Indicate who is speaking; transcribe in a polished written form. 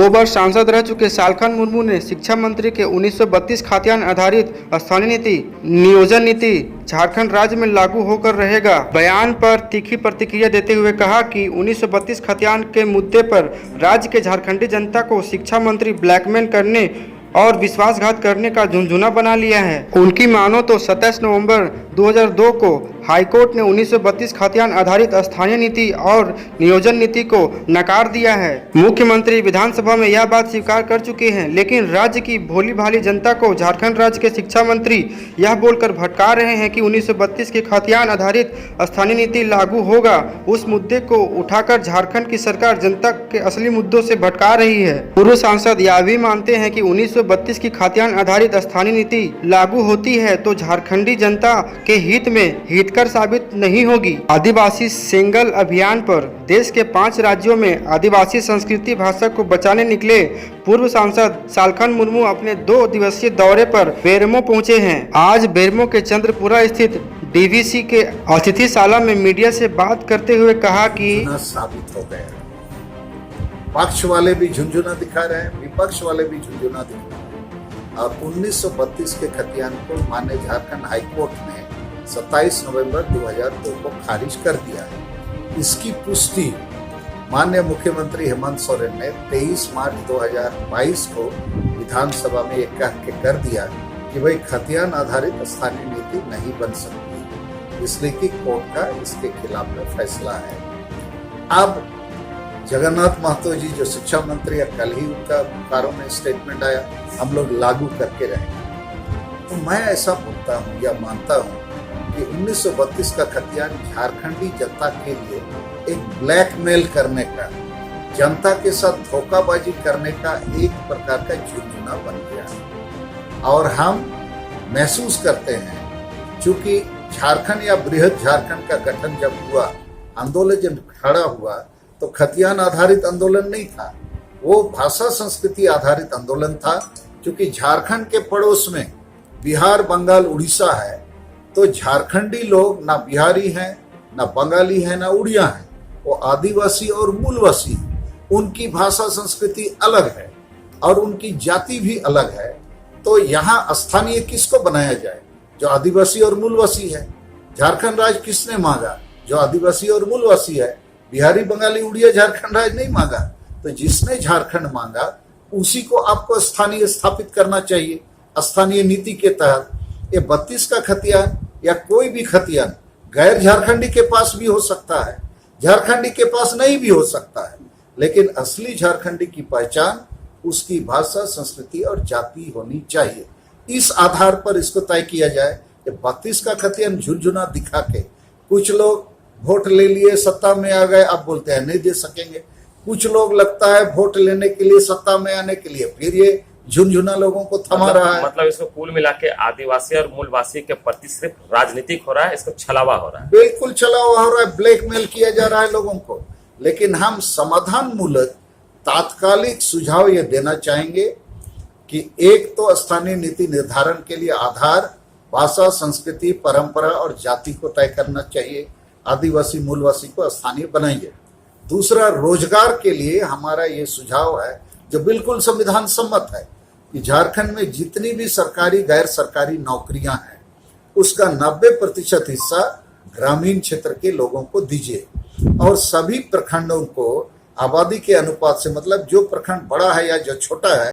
Speaker 1: 2 बार सांसद रह चुके सालखन मुर्मू ने शिक्षा मंत्री के 1932 खाद्यान्न आधारित स्थानीय नीति नियोजन नीति झारखंड राज्य में लागू होकर रहेगा बयान पर तीखी प्रतिक्रिया देते हुए कहा कि 1932 खाद्यान्न के मुद्दे पर राज्य के झारखंडी जनता को शिक्षा मंत्री ब्लैकमेल करने और विश्वासघात करने का झुंझुना बना लिया है। उनकी मानो तो 27 नवंबर 2002 को हाईकोर्ट ने 1932 खाद्यान्न आधारित स्थानीय नीति और नियोजन नीति को नकार दिया है। मुख्यमंत्री विधानसभा में यह बात स्वीकार कर चुके हैं, लेकिन राज्य की भोली भाली जनता को झारखंड राज्य के शिक्षा मंत्री यह बोलकर भटका रहे हैं कि 1932 के खाद्यान्न आधारित स्थानीय नीति लागू होगा। उस मुद्दे को उठाकर झारखंड की सरकार जनता के असली मुद्दों से भटका रही है। पूर्व सांसद यह भी मानते हैं कि 1932 की खाद्यान्न आधारित स्थानीय नीति लागू होती है तो झारखंडी जनता के हित में हितकर साबित नहीं होगी। आदिवासी सेंगल अभियान पर देश के 5 राज्यों में आदिवासी संस्कृति भाषा को बचाने निकले पूर्व सांसद सालखन मुर्मू अपने 2 दिवसीय दौरे पर बेरमो पहुंचे हैं। आज बेरमो के चंद्रपुरा स्थित डीवीसी के अतिथिशाला में मीडिया से बात करते हुए कहा कि
Speaker 2: साबित हो गया। पक्ष वाले भी झुंझुना दिखा रहे हैं, विपक्ष वाले भी झुंझुना दिखा रहे हैं। और 1932 के खतियान को माननीय झारखंड हाईकोर्ट ने 27 नवंबर 2002 को खारिज कर दिया है। इसकी पुष्टि माननीय मुख्यमंत्री हेमंत सोरेन ने 23 मार्च 2022 को विधानसभा में एक कह के कर दिया कि भाई खतियान आधारित स्थानीय नीति नहीं बन सकती, इसलिए कि कोर्ट का इसके खिलाफ में फैसला है। अब जगन्नाथ महतो जी जो शिक्षा मंत्री है, कल ही उनका बोकारो में स्टेटमेंट आया, हम लोग लागू करके रहेंगे। तो मैं ऐसा बोलता हूँ या मानता हूँ कि 1932 का खतियान झारखंडी जनता के लिए एक ब्लैकमेल करने का, जनता के साथ धोखाबाजी करने का एक प्रकार का झुंझुना बन गया है। और हम महसूस करते हैं चूंकि झारखंड या बृहद झारखंड का गठन जब हुआ, आंदोलन जब खड़ा हुआ, तो खतियान आधारित आंदोलन नहीं था, वो भाषा संस्कृति आधारित आंदोलन था। क्योंकि झारखंड के पड़ोस में बिहार, बंगाल, उड़ीसा है, तो झारखंडी लोग ना बिहारी हैं, ना बंगाली हैं, ना उड़िया हैं, वो आदिवासी और मूलवासी। उनकी भाषा संस्कृति अलग है और उनकी जाति भी अलग है। तो यहाँ स्थानीय किसको बनाया जाए? जो आदिवासी और मूलवासी है। झारखंड राज्य किसने मांगा? जो आदिवासी और मूलवासी है। बिहारी, बंगाली, उड़िया झारखंड राज्य नहीं मांगा। तो जिसने झारखंड मांगा उसी को आपको स्थानीय स्थापित करना चाहिए स्थानीय नीति के तहत। ये 32 का खतियान या कोई भी खतियान गैर झारखंडी के पास भी हो सकता है, झारखंडी के पास नहीं भी हो सकता है, लेकिन असली झारखंडी की पहचान उसकी भाषा, संस्कृति और जाति होनी चाहिए। इस आधार पर इसको तय किया जाए कि 32 का खतियान झुंझुना दिखा के कुछ लोग वोट ले लिए, सत्ता में आ गए, अब बोलते हैं नहीं दे सकेंगे। कुछ लोग लगता है वोट लेने के लिए, सत्ता में आने के लिए, फिर ये झुंझुना लोगों को थमा रहा है।
Speaker 3: मतलब इसको कुल मिला के आदिवासी और मूलवासी के प्रति सिर्फ राजनीतिक हो रहा है, इसको छलावा हो रहा है।
Speaker 2: बिल्कुल छलावा हो रहा है, ब्लैकमेल किया जा रहा है लोगों को। लेकिन हम समाधान मूलक तात्कालिक सुझाव ये देना चाहेंगे कि एक तो स्थानीय नीति निर्धारण के लिए आधार भाषा, संस्कृति, परंपरा और जाति को तय करना चाहिए। आदिवासी, मूलवासी को स्थानीय बनाइए। दूसरा, रोजगार के लिए हमारा ये सुझाव है जो बिल्कुल संविधान सम्मत है कि झारखंड में जितनी भी सरकारी गैर सरकारी नौकरियां हैं उसका 90% हिस्सा ग्रामीण क्षेत्र के लोगों को दीजिए और सभी प्रखंडों को आबादी के अनुपात से, मतलब जो प्रखंड बड़ा है या जो छोटा है